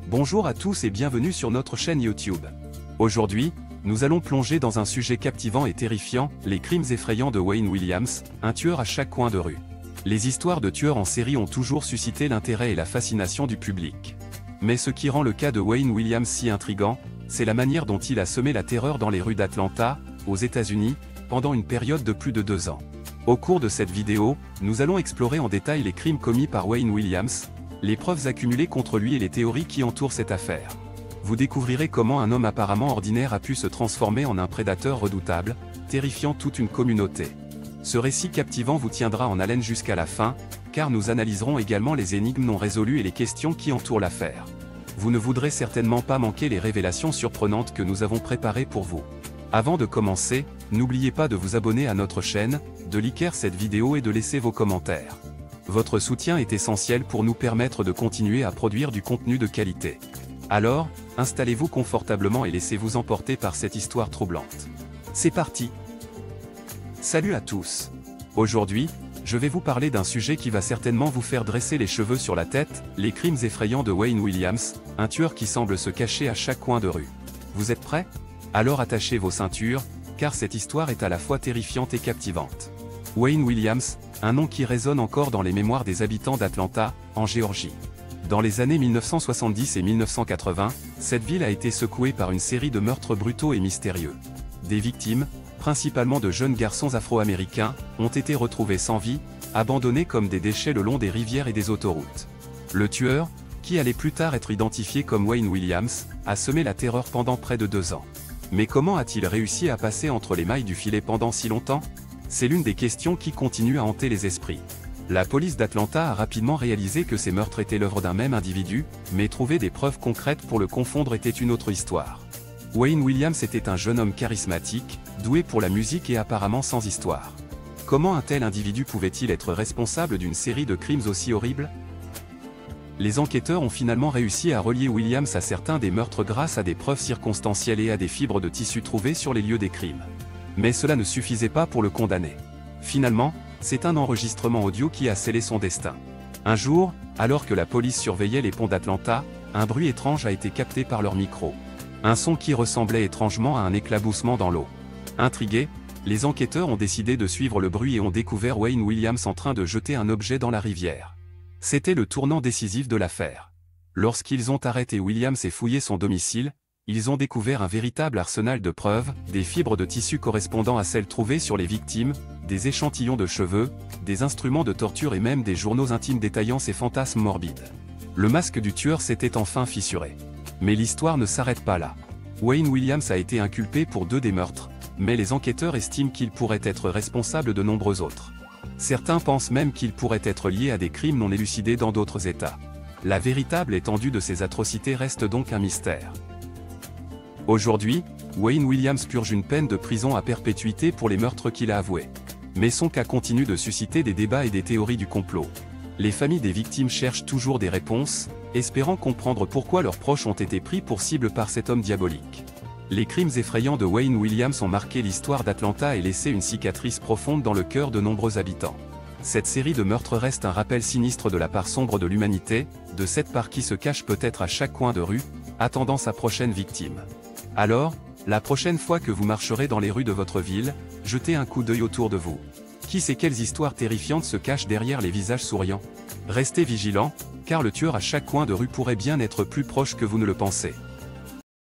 Bonjour à tous et bienvenue sur notre chaîne YouTube. Aujourd'hui, nous allons plonger dans un sujet captivant et terrifiant, les crimes effrayants de Wayne Williams, un tueur à chaque coin de rue. Les histoires de tueurs en série ont toujours suscité l'intérêt et la fascination du public. Mais ce qui rend le cas de Wayne Williams si intrigant, c'est la manière dont il a semé la terreur dans les rues d'Atlanta, aux États-Unis, pendant une période de plus de 2 ans. Au cours de cette vidéo, nous allons explorer en détail les crimes commis par Wayne Williams, les preuves accumulées contre lui et les théories qui entourent cette affaire. Vous découvrirez comment un homme apparemment ordinaire a pu se transformer en un prédateur redoutable, terrifiant toute une communauté. Ce récit captivant vous tiendra en haleine jusqu'à la fin, car nous analyserons également les énigmes non résolues et les questions qui entourent l'affaire. Vous ne voudrez certainement pas manquer les révélations surprenantes que nous avons préparées pour vous. Avant de commencer, n'oubliez pas de vous abonner à notre chaîne, de liker cette vidéo et de laisser vos commentaires. Votre soutien est essentiel pour nous permettre de continuer à produire du contenu de qualité. Alors, installez-vous confortablement et laissez-vous emporter par cette histoire troublante. C'est parti! Salut à tous! Aujourd'hui, je vais vous parler d'un sujet qui va certainement vous faire dresser les cheveux sur la tête, les crimes effrayants de Wayne Williams, un tueur qui semble se cacher à chaque coin de rue. Vous êtes prêts? Alors attachez vos ceintures, car cette histoire est à la fois terrifiante et captivante. Wayne Williams, un nom qui résonne encore dans les mémoires des habitants d'Atlanta, en Géorgie. Dans les années 1970 et 1980, cette ville a été secouée par une série de meurtres brutaux et mystérieux. Des victimes, principalement de jeunes garçons afro-américains, ont été retrouvés sans vie, abandonnés comme des déchets le long des rivières et des autoroutes. Le tueur, qui allait plus tard être identifié comme Wayne Williams, a semé la terreur pendant près de 2 ans. Mais comment a-t-il réussi à passer entre les mailles du filet pendant si longtemps? C'est l'une des questions qui continue à hanter les esprits. La police d'Atlanta a rapidement réalisé que ces meurtres étaient l'œuvre d'un même individu, mais trouver des preuves concrètes pour le confondre était une autre histoire. Wayne Williams était un jeune homme charismatique, doué pour la musique et apparemment sans histoire. Comment un tel individu pouvait-il être responsable d'une série de crimes aussi horribles? Les enquêteurs ont finalement réussi à relier Williams à certains des meurtres grâce à des preuves circonstancielles et à des fibres de tissu trouvées sur les lieux des crimes. Mais cela ne suffisait pas pour le condamner. Finalement, c'est un enregistrement audio qui a scellé son destin. Un jour, alors que la police surveillait les ponts d'Atlanta, un bruit étrange a été capté par leur micro. Un son qui ressemblait étrangement à un éclaboussement dans l'eau. Intrigués, les enquêteurs ont décidé de suivre le bruit et ont découvert Wayne Williams en train de jeter un objet dans la rivière. C'était le tournant décisif de l'affaire. Lorsqu'ils ont arrêté Williams et fouillé son domicile, ils ont découvert un véritable arsenal de preuves, des fibres de tissu correspondant à celles trouvées sur les victimes, des échantillons de cheveux, des instruments de torture et même des journaux intimes détaillant ses fantasmes morbides. Le masque du tueur s'était enfin fissuré. Mais l'histoire ne s'arrête pas là. Wayne Williams a été inculpé pour 2 des meurtres, mais les enquêteurs estiment qu'il pourrait être responsable de nombreux autres. Certains pensent même qu'il pourrait être lié à des crimes non élucidés dans d'autres États. La véritable étendue de ces atrocités reste donc un mystère. Aujourd'hui, Wayne Williams purge une peine de prison à perpétuité pour les meurtres qu'il a avoués. Mais son cas continue de susciter des débats et des théories du complot. Les familles des victimes cherchent toujours des réponses, espérant comprendre pourquoi leurs proches ont été pris pour cible par cet homme diabolique. Les crimes effrayants de Wayne Williams ont marqué l'histoire d'Atlanta et laissé une cicatrice profonde dans le cœur de nombreux habitants. Cette série de meurtres reste un rappel sinistre de la part sombre de l'humanité, de cette part qui se cache peut-être à chaque coin de rue, attendant sa prochaine victime. Alors, la prochaine fois que vous marcherez dans les rues de votre ville, jetez un coup d'œil autour de vous. Qui sait quelles histoires terrifiantes se cachent derrière les visages souriants? Restez vigilants, car le tueur à chaque coin de rue pourrait bien être plus proche que vous ne le pensez.